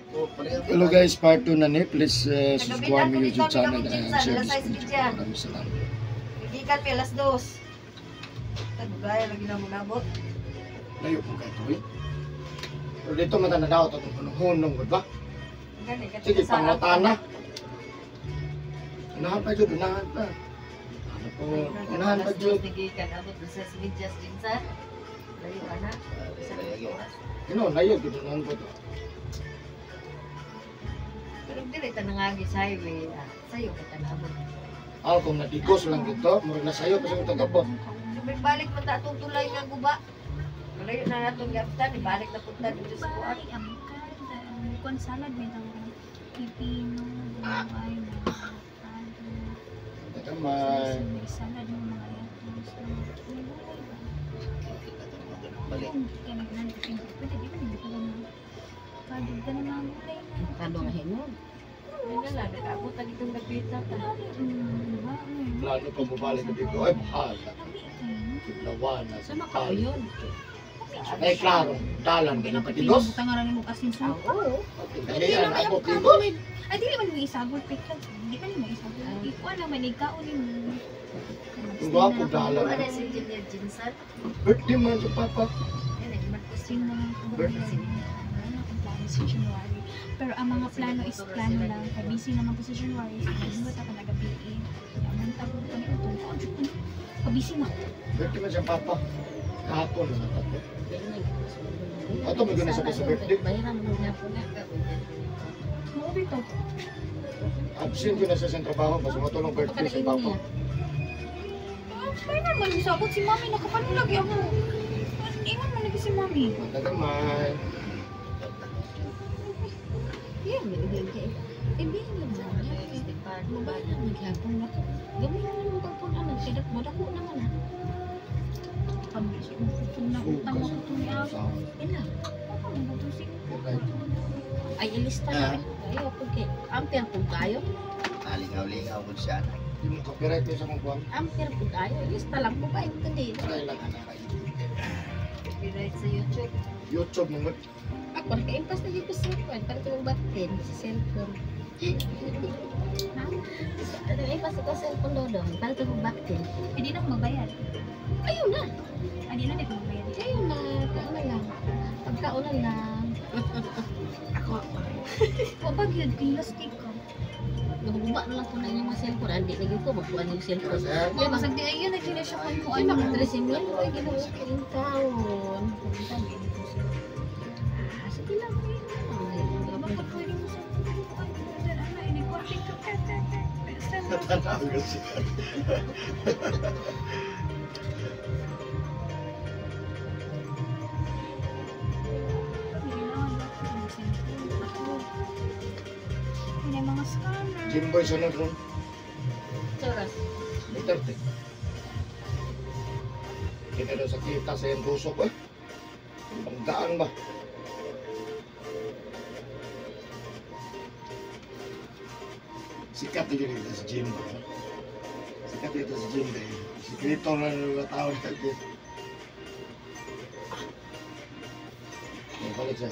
Hello guys, part 2 na ni. Please subscribe my YouTube channel and share this video. Maraming salamat. Ikan pi alas 2. Tagugaya lagi na mo nabot. Layo po kayo ito eh. Pero dito matanda daw ito itong hunong, ba? Sige, panglatan na. Unahan pa dyan, unahan pa. Ano po, unahan pa dyan. Ikan abot sa medyas din sa. Layo ka na. Layo, dito nahan po ito. Pero dili ta nangagi sa highway. Sayo ka tanabot. Kung natigos lang dito, murag na sayo pa sa itong gabot. Balik mo ta itong tulay nga guba. Malayo na natong gaptan, ibalik na punta dito sa kuwan. Kung salad may tawag pipino, buway, Tatamay. may salad ng mga lettuce. Balik. Kaya nagnan pipino. Pwede di ba hindi ko lang kadug ka na mga gulay na. Kadong hinog. Ano lang, nakaabot na ditong nagpita ta. Plano pa bumalik na dito. Ay, bahala. Kiblawan na sa Sama ka yun. Ay, klaro. Dalan ka na patigos. Butang nga mo kasi sa. Oo. Dali yan, ako tigos. Ay, di naman mo isagol, Pekal. Di ba naman isagol? Ikuha naman, ikaw ni mo. Ang gwapo dalan. Ano si Engineer Jinsan? Birthday man sa papa. Yan, nagmatos Sing yun. naman kung ang plano sa January. Pero ang mga plano is plano lang. Kaya busy naman po sa January. Nagbuhat ako nagabiin. Ang tagod ko ni Utol. Kabisi na. Birthday man sa papa. Kahapon na natatlo. Ato, may gano'n sa birthday. Bayaran mo na po na. Mo dito. Absent yun na sa trabaho. Mas matulong birthday sa papa. May naman isabot si Mami. Nakapanulagi ako. Iwan mo lagi si Mami. Tagamay. Yan, nagiging kayo. Ibihin lang mo. Mabayan, maghapon na ko. Gamitin mo ng pagpunan. Nagsidak mo, dako naman ha. Kabisi mo. Utang mo ito ni ako. Ina. Ako ang butusik. Ay, ilista na. Ay, ako kay. Ampere po tayo. Lingaw-lingaw mo siya. Hindi mo copyright yun sa mga buwan. Ampere po tayo. Ilista lang po ba? Ito din. Kailan anak kayo. Copyright sa YouTube. YouTube mo. Ako, naka-impas na dito sa cellphone. Para ito batin sa cellphone. Naka-impas ito sa cellphone dodong. Para ito batin. Hindi na ako magbayad. Ayun na. Hindi na dito magbayad. Ayun na. Ano lang. Pagkaunan lang. Ako. Kapag yun, kilos ko. Naguguba na lang po na inyong mga cellphone. Hindi na ko. Magpuan yung cellphone. Kaya masag di ayun, nagkila siya kung Ay, ano. makadresin mo. Ay, ginawa ko yung taon. Sige lang. Bakit pwede mo sa ano, ini-corting ka. Tatanagas siya. May mga scanner. Jimboy sunod ron. Soras. Duterte. Kita daw sa kita sa yung tusok eh. Pagdaan ba? Sikat din dito sa gym ba? Sikat dito sa gym ba? Sikrito na mga tao dito. Balik siya.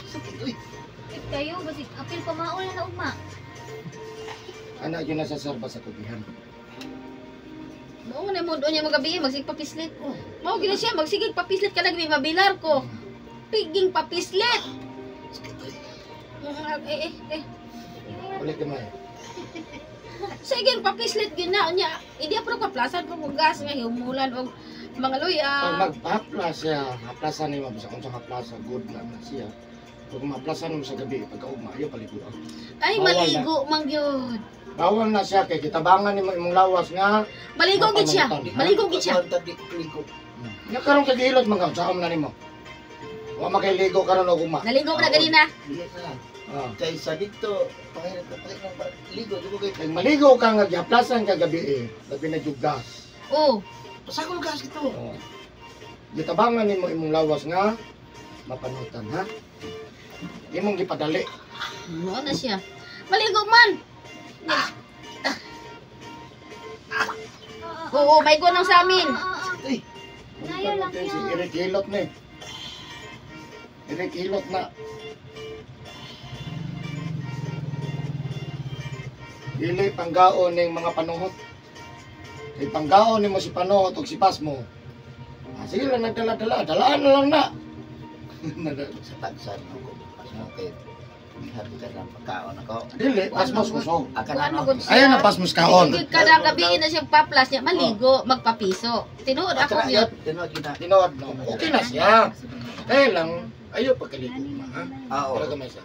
Sakit uy. Kayo, basig apil pamaol na ugma. Anak yun nasa sarba sa kubihan. Mao na mo doon niya magabi magsigpapislit. Mao gina siya magsigig papislit ka lagi mabilar ko. Piging papislit. Balik naman. Sige papislit gyud na nya. Idi apro ka plasan ko gas nga humulan og mga luya. Pag magpa-haplas siya, haplasan niyo sa kung sa haplasa, good na siya. Pag maplasan mo sa gabi, pagka-ugma, ayaw paligo. Ay maligo man gyud. Bawal na siya, kay kitabangan ni imong lawas nga. Maligo gid siya. Maligo gid siya. Nga karong kagilot mga sa na nimo. Wa makayligo karon og ugma. Naligo na ganina. Kaysa dito, pangirap ligo, di mo kayo. Kay maligo ka nga gihaplasan ka gabi labi na jud gas. Oh. Pasakol gas ito. Gitabangan nimo imong lawas nga mapanutan ha. Imong gipadali. Mao na siya. Maligo man. Oo, may gunang sa amin. Ay, Naya lang Si yan. Eric Hilot ni. Dili hilot na. Dili panggaon ning mga panuhot. Kay panggaon nimo si panuhot ug si pasmo. Sige lang nagdala-dala, dalaan na lang na. Sa tagsan ako. Okay. Happy ka ng pagkaon ako. Dili, pasmos kusog. Akan Ano ano? gud siya? Ayan ang pasmos kaon. Yung kada gabi na siyang paplas niya, maligo, magpapiso. Tinuod ako Akan yun. Tinuod yun na. Tinood no. Okay na siya. Kaya lang, ayaw pagkaligo ma. Ha? Oo. Wala ka may sa.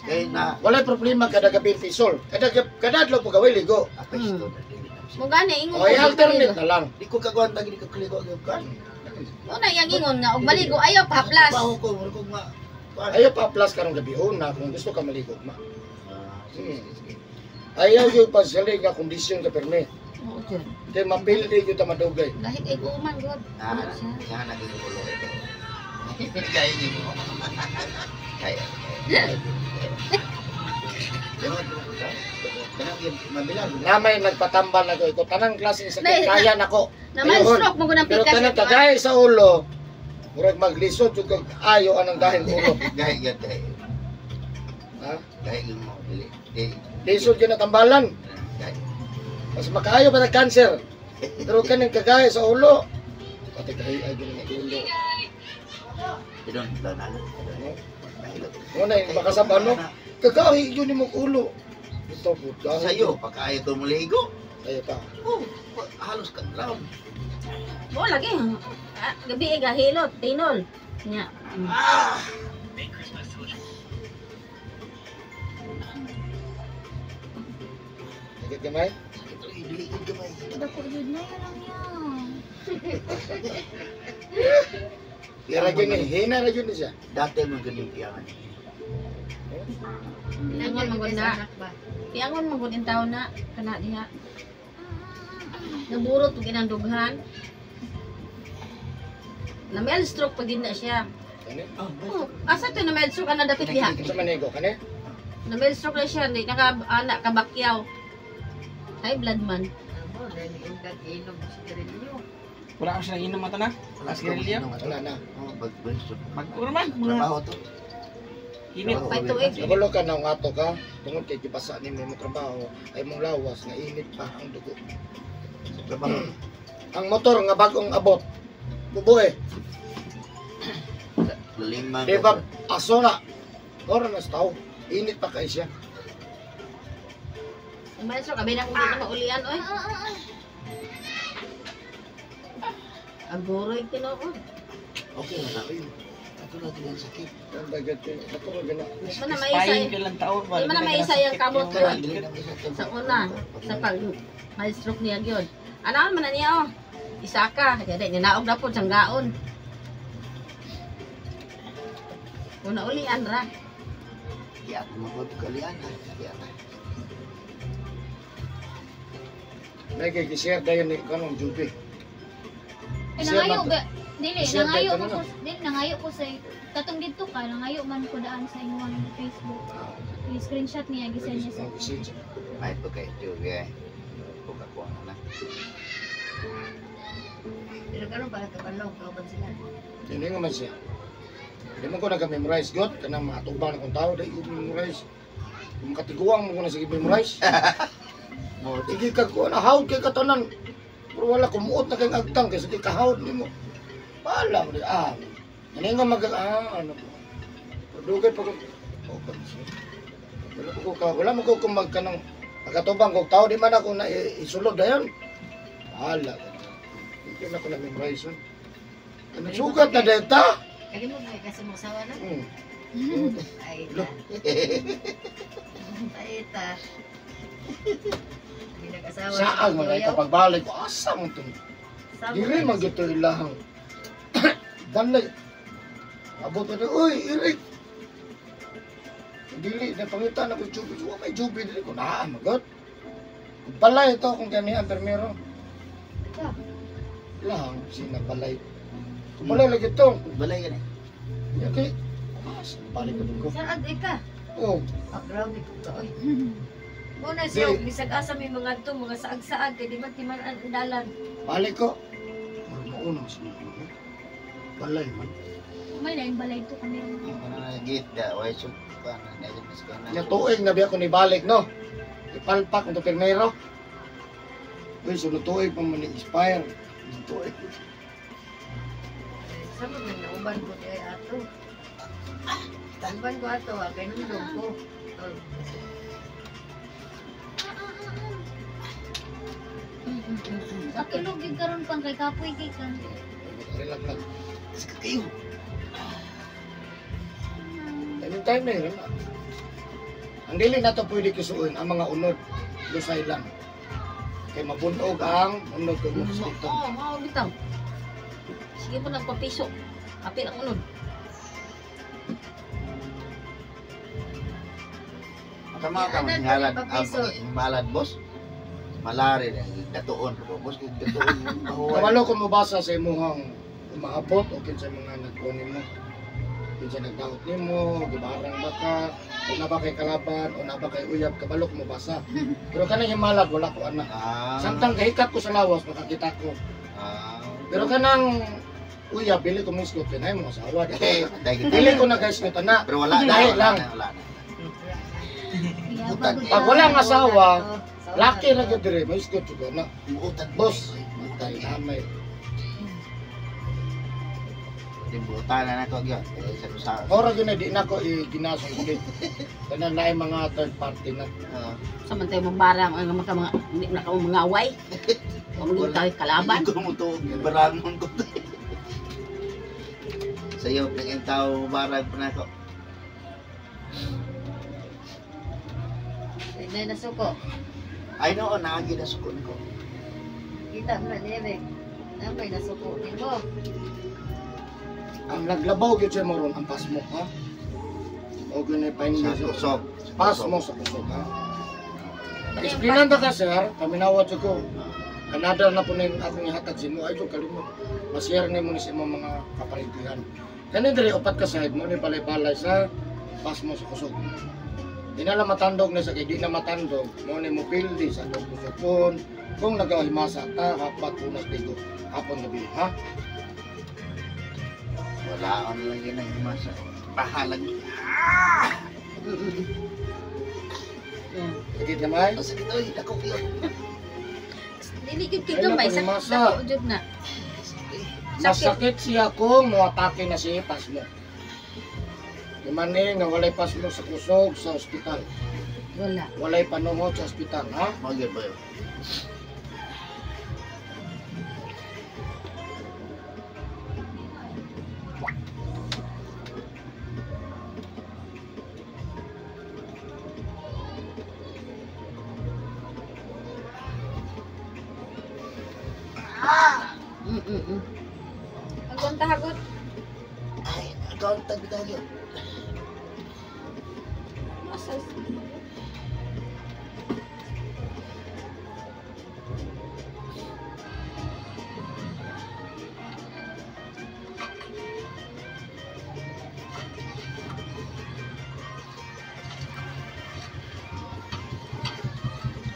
Kaya na. Wala problema kada gabi pisol. Kada adlaw pag gaway ligo. Ako isto na din. Mo gani ingon O ay alternate na lang. Di ko kagawan tagi di ko kligo ang kan. Una yang ingon nga og maligo ayaw paplas. Baho ko, wala ko ma. Ayaw pa plus karong gabi una kung gusto ka maligo ma. Sige. Ayaw yung pasali nga kondisyon ka perme. Oo jud. Kaya mapili yung ta madugay. Dahil kay kuman gud. Yan naging ulo ito. Kaya niyo mo. Kaya. Mabilang. Namay nagpatambal na ko tanang klase sa kaya nako. Na may stroke mo gud ang Pero pikas. kanang kagay sa ulo. Murag maglisod jud kag ayo anang dahil ulo. Gaya. Ha? Gaya yung mo. Lisod yun na tambalan. Gaya. Mas makaayo pa na cancer. Pero kanang kagay sa ulo. Pati kay ay gud ang ulo. Tidon, danan. Muna yung makasama no. Kagay yun yung ulo. Ito po dahil. Sa'yo, pagkaya ko muligo. Ayo pa. Oh, halos ka round. Mo lagi. Gabi gahilot, tinol. Nya. Sakit kamay? Ito, idiligid ka ba? Dako jud na yan lang yan. Tira yun eh. Hina na yun siya. Dati mo ganyan piyangan. Piangon magud na. Piangon magud in taon na kana diha. Naburot ug inang dughan. Na may stroke pag din na siya. Kani? Oh, asa to na may stroke ana dapit diha. Sa manigo kani? Na may stroke na siya, hindi naka anak kabakyaw. High blood man. Wala ka siya inom mata na? Sigarilyo? Wala na. Oh, bagbunso. Magkurman, mga Trabaho to. init. Pay tuig. Nagulo ka na nga to ka. Tungod kay kipasa ni mo trabaho ay mong lawas nga init pa ang dugo. Trabaho. Ang motor nga bagong abot. Bubuhe. Limang. Di ba aso na. Ora na sa tao. Init pa kay siya. Ang may stroke abi na kung di na maulian oy. Ang guroy tinuod. Okay na na. Uy, ako na din ang sakit. Ang dagat yun. Ako na gana. Di man na may Payin isa. ka lang taon. Di man na may isa yung kamot ko. Dili na isa to. Sa una, sa pag may stroke niya gyud. Anaon man na niya oh. Isa ka, kaya di ninaog na po siyang gaon. Kung naulian ra. Di ako magkalian. Kaya na. May kay share dayon ni kanong jubi. Nangayo ba? Dili, Share nangayo tayo ko na. dili nangayo ko sa katong dito ka, nangayo man ko daan sa inyong Facebook. I-screenshot niya gisend niya sa May pagka-ito. Kung ako na. Pero karon para kabalong kauban sila. Hindi nga man siya. Hindi man ko nag-memorize God. Kanang matubang akong tao. Dahil ko memorize. Kung makatiguang mo ko na sige memorize. Sige ka ko na hawd kay katanan. Pero wala kumuot na kay agtang. Kaya sige kahawd ni mo. Pala mo. Hindi nga ano po. Dugay pa ko. Wala mo ko kung magkanang pagkatubang kong tao. Di man ako na isulod na yan. Pala. Hindi na ko na memorize yun. Sugat na deta. Kali mo ba kasi mo sawa na? Ay Lo. Ay ta. Hindi nag-asawa. Saan mo na ipapagbalik ko? Asa mo ito? Dili man gito ilahang. Danlay. Abot na rin. Uy, Eric. Dili, napangitan ako yung jubi. May jubi dili ko. Magot. Balay ito kung ganyan, permero. Lang, sinabalay. Balay lagi ito. Balay yan eh. Okay. Balik ko dun ko. Saan ag ka? Oh, Grabe ko ka oy. Muna siya, siya, bisag asa may mga to, mga saag-saag, kaya di man timan ang dalan. balik ko. Maunang siya. balay man. May lain balay to kami. Git da, why so pa na nagis ka na. Nya tuig na biya ko ni balik no. Ipalpak ang primero. Uy, sunod tuig pa man expire. Tuig. Sama man na uban ko di ay ato. Uban ko ato, kay nundong ko. Oh. Sa kilog yung karon pang kay kapoy kay kan. Relax lang. Ska kayo. Anytime na yun. Ang dili na to pwede kisuon ang mga unod. Lusay lang. Kay mabunog ang unod ko mo dito. Oo, mao bitaw. Sige mo nagpapiso. Apil ang unod. Tama ka Ano, ngalan papiso. ang malad boss. Malari na datuon ko boss kay datuon. Kabalo ko mabasa sa imuhang umaabot o kinsa mga nagkunin mo. Kinsa nagdaot nimo, gibarang ba ka, o na ba kay kalaban, o na ba kay uyab, kabalo ko mabasa. Pero kanang himalad, wala ko anak. Samtang kahikat ko sa lawas, makakita ko. Pero kanang uyab, bili ko miskot, pinay mo asawa. Bili ko na guys nito na. Pero wala Dahil lang. Wala na. Pag walang asawa, laki na gud dire, miskot ko na. Buutan Boss, matay namay. Buutan na nato gyud. Sa Ora gyud na di na ko ginasong ulit. Kana naay mga third party na. Samantay mong barang ang mga hindi na ka mga away. Kung tayo kalaban. Ko mo to barangon ko. Sayo ng tao barag pa nako. Nay nasuko. I know na ginasukon ko. Kita mo na nere. Napay nasuko nimo. Ang naglabaw gyud siya moron ang pasmo ha. O gyud pa Sa niya kusog. pasmo sa kusog ha. Explainan ta ka sir, kami nawat ko. Another na po na akong ihatag sa mo, ay do kalimot. Masiyar ni mo ni sa imong mga kaparintihan. Kani diri upat ka side mo ni balay-balay sa pasmo sa kusog. Di na lang matandog na sa kay di na matandog, mo ni mo pildi sa kusog kung nagahimasa ta hapat unas digo hapon gabi ha. Wala on lang yun ang masa. Pahalag. Sakit naman. Sakit oy, ako yun. Dili gyud kay Ayun, gamay ako sa ni Masa. dako jud na. Masakit siya kung muatake na si pasmo. Di man ni nga walay pasmo sa kusog sa ospital. Wala. Walay panungod sa ospital ha. Magyan ba yun? Agong tahagot. Ay, ikaw ang tagbitaw yun. Masa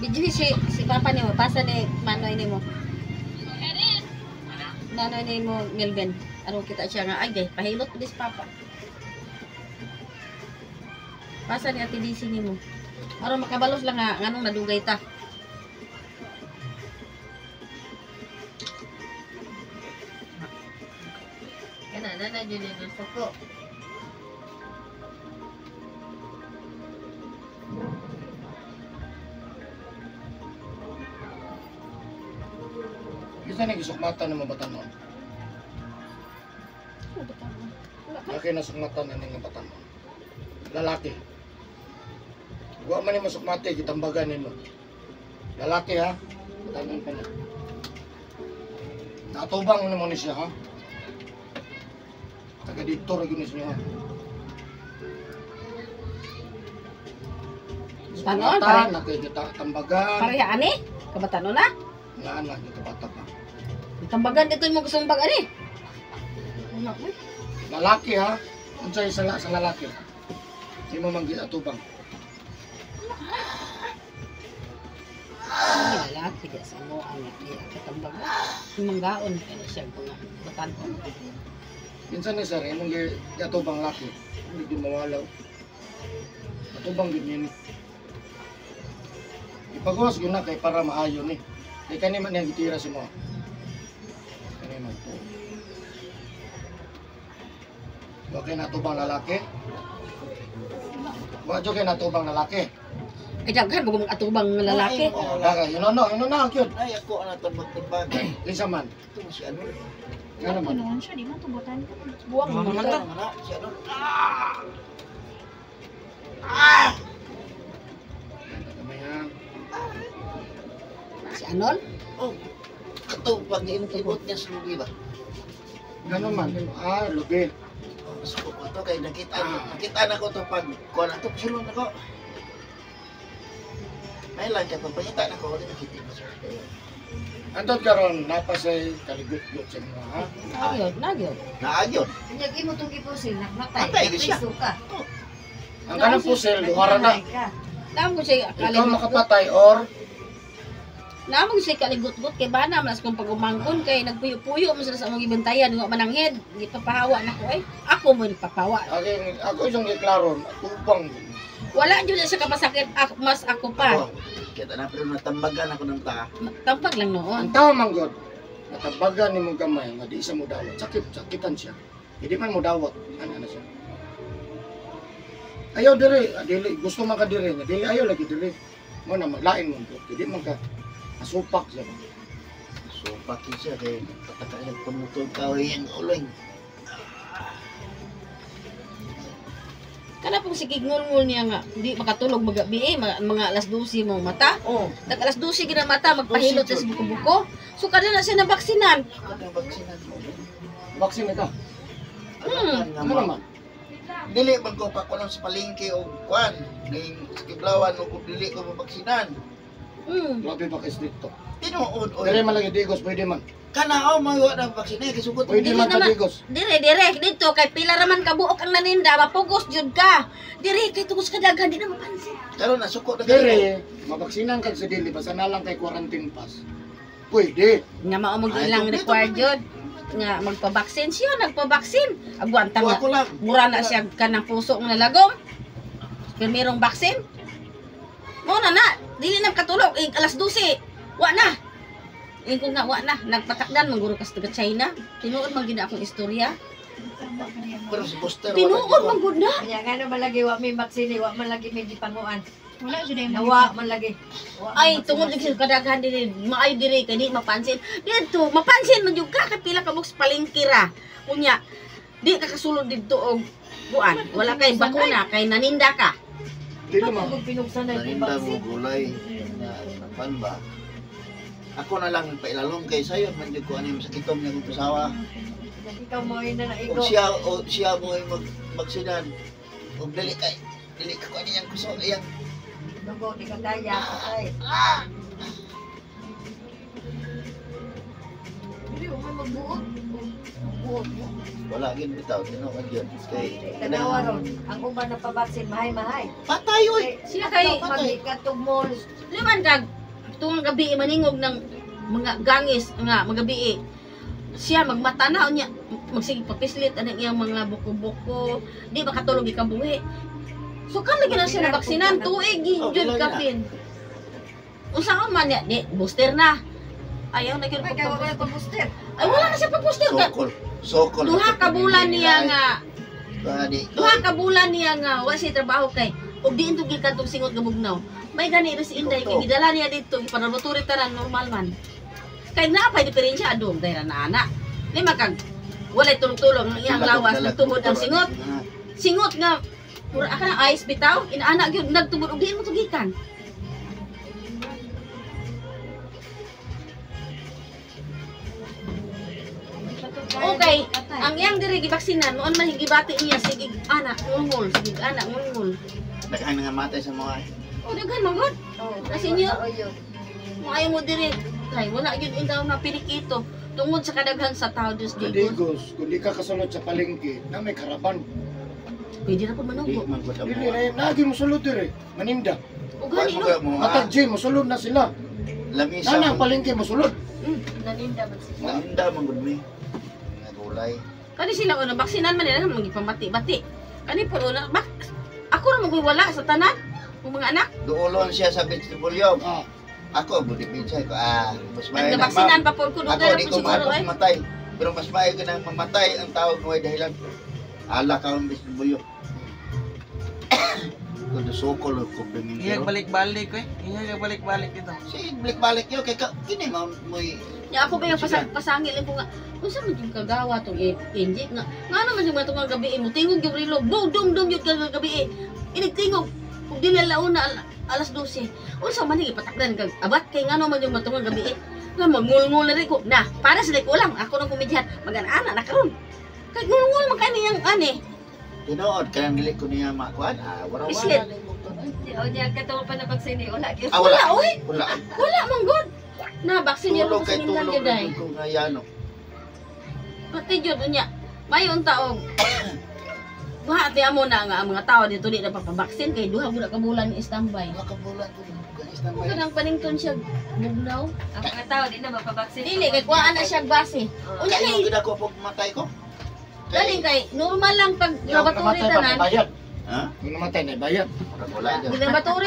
Bidyo si papa ni mo, pasa ni manoy ni mo. Manoy ni mo, Melvin. Ano kita siya nga, ay gay, pahilot ko dis papa. Pasa ni ati DC ni mo. Aron makabalos lang nga, nganong nadugay ta. Kana na dyan yung suko. Bisa na gisukmatan ng mga batanon. Laki na sukmatan na ng batanon. Lalaki. Huwag man yung masukmati, kitambagan nino. Lalaki ha. Batanon pa na. Natubang naman ni siya ha. Taga dito rin niya ha. Batanon, Sukmatan, nakikitambagan. Pareha ani? Kabatanon na? Nga anak, dito bata pa. Tambagan dito mo gusto bag ani. Wala ko. Lalaki ha. Unsay sa lalaki. Di mo man ginatubang. Lalaki ka sa mo ang katambag. Manggaon kaya siya mga batanon. Minsan ni sir, imong gatubang laki. Hindi din mawalaw. Gatubang din yun. Ipagawas yun na kay para maayo ni. Kay kani man yung gitira si mo. Kani man po. Okay na tubang lalaki. Wadyo kay natubang lalaki. Ay, daghan mo atubang nga lalaki. Oh, lagay. Yun na, yun. Ay, ako ang natambag-tambagan. Isa man. Ito si ano. Ano man. Noon siya, di man tubutan ka. Buwang Buwang mo naman to. to. Ano, si ano. Kamay yan. Si Anon? Oh, ito, pag inikot niya sa lubi ba? Ano man. Lubi. Masukot ko to, kaya nakita na ko to pag kuha na to, silong na ko. May lang ka, pagpangita na ko, ulit nakita mo siya. Antod karon napasay kaligut-gut sa mga ha. Nagyod. Naagyon. Kanyag imo tong gipusil, nakmatay. Matay ka siya. Napriso ka. Ang kanang pusel, luhara na. Namo siya Ikaw kaligut. makapatay or Namo siya kaligut-gut kay bana mas kung pagumangkon kay nagpuyo-puyo mo sila sa among gibantayan nga mananghid. Di papahawa na ko ay. Ako mo papahawa. ako isang iklaro, tubang. Wala jud siya kapasakit mas ako pa. Oh, kita na, pero natambagan ako ng ta. Tampag lang noon. Ang tao man god, natabagan ni mong gamay nga di isa mo dawat. Sakitan siya. Hindi man mo dawat. Ano na siya. Ayaw dili, gusto man ka diri, dili ayaw lagi diri. Mo na maglain mo god. Hindi man ka asupak siya. So, paki siya, kaya patakayan pumutol ka, yung uloy. Kana pong sige ngul niya nga di makatulog magabi mga alas 12 mo mata. Oh, Tag alas 12 gina mata magpahilot sa buko-buko. So kada na siya nabaksinan. ano baksinan mo? Vaksin ito. Nga Ano mo. naman? Dili man ko pa ko lang sa palengke o kwan. Ning skiblawan o kung dili ko mabaksinan. Labi pa kay dito. Tinuod o. Dili man lagi digos, pwede man. Kana o mawa na baksina kisugot. Pwede Dili man ta naman. digos. Dire dito kay pila raman kabuok ang naninda mapugos jud ka. Dire kay tugos ka daghan di na mapansin. Karon na suko na kayo. Diri, mabaksinan ka sa dili basta na lang kay quarantine pass. Pwede. Nga mao mo Ay, ilang kompleto required man. jud nga magpabaksin siya nagpabaksin. Agwan ta nga. Ako lang. Mura na siya kanang puso nga lagom. Primerong baksin. Mo na dili na katulog alas 12. Wa na. Ko nga wa na nagpatakdan mangguro kas taga China. Tinuod man gid akong istorya. Pero si Buster Tinuod man gud na. Kaya nga naman lagi, wa may maksini, wa man lagi may gipanguan. Wala jud ay Nawa man lagi. Wa Ay, man tungod maksini. sa kadaghan diri, maayo diri kay di mapansin. Dito, mapansin man jud ka kay pila ka buks palengkira. Kunya, di ka kasulod didto og buan. Wala kay bakuna kay naninda ka. Dili Pag man. pinuksan na yung Naninda mo baksin. gulay. Pan ba? Ako na lang pailalong kay sayo man jud ko ani sa kitom niya kung pasawa. Ikaw mo yun na naigo. O siya mo ay magsinan. O dili ka ko niyang kuso iyang Dugo, di ka daya. Ay. Hindi, umay magbuot. Magbuot mo. wala gid bitaw tinuod yun. Kay Tanawa ron. Ang uban na pabaksin, mahay-mahay. patay oy. Sila kay Magikatog mo. liman kag tuwang gabi maningog ng mga gangis nga magabi. Siya magmata na unya magsige papislit anang iyang mga buko-buko. Di makatulog ikabuhi. So kan lagi na siya nabaksinan tuig jud kapin. Unsa man niya di booster na. Ayaw na gyud Ay, kaya wala pa booster. Ay wala na siya pa-booster ka. Sokol. Duha ka bulan niya nga, Gani. duha ka bulan niya nga wa siya trabaho kay ug diin tugil kadtong singot nga bugnaw. May gani res inday kay gidala niya dito ipanabuturi tanan normal man. Kay naa pa diferensya adong dayra na ana. Lima kag walay tulog-tulog ang iyang lawas nagtubod ang singot. Singot nga pura aka na ice bitaw inaana gyud nagtubod ug diin mo tugikan. Okay, ang iyang diri gibaksinan noon man higibati niya sige anak ngulngul, sige anak ngulngul. Daghan nga matay sa mga O daghan magod. Oh, Kasi niyo? oh, yun. Maayo mo diri. Kay wala gyud indaw na pirikito tungod sa kadaghan sa tao Dios digos. Digos, kung di ka kasunod sa palengke, na may karaban. Pwede na po di manunggo. man gud ang Dili mga. na lagi mo sulod dire. Maninda. O gani no. Matag G, mosulod na sila. Lamisa. Nana ang palengke mosulod. Naninda man siya. Manda man gud mi. Nga gulay. Kani sila una baksinan man nila magipamati-bati. Kani po una ako ra magwiwala sa tanan ng mga anak. Duulon siya sa vestibulyo. Ah, Ako, buti pinsay ko, mas may Nagbaksinan pa po ko Ako, dugay di po ko siguro mahal mamatay. Pero mas maayo ka nang mamatay ang tao kung may dahilan. Ala ka ang vestibulyo. Kung sukol ko Iyag pimintero. balik-balik ko eh. Iyag balik-balik dito. Si balik-balik yun, kaya kini mo Ya ako ba yung pasangil ko nga. Unsa man yung kagawa tong inject nga. Nga naman yung mga tong gabi mo tingog yung relo. Dum yung gabi. Tingog. Ug dili launa alas 12. Unsa man yung ipatakdan kag abat kay ngano man yung matong gabi. Nga magngul-ngul na rin ko. Na, para sa ko lang ako nang kumidyan. Mag-ana na karon. Kay ngul-ngul man kani yang ani. tinood, kaya dili ko niya makuhan. Wala Islit. O niya katong pa na vaccine wala gyud. Wala. Wala, oy. Wala. Wala man god. Na baksin niya Tulog ko sa kay minlan tulog gyud ay. ko nga yano. Pati jud unya. Mayon taog. Buha ti amo na nga ang mga tao dito di na papabaksin kay duha gud ka bulan ni standby. Wala ka bulan ko. Ganis na may. Kadang panington siya bugnaw. Ang mga tao di na mapabaksin. Dili kay kuhaan na siya base. Unya Kaya kay gid ako pag matay ko. galing kay normal lang pag yung laboratory namatay pa, tanan. bayad. Ha? Yung namatay na bayad. Wala dyan. Laboratory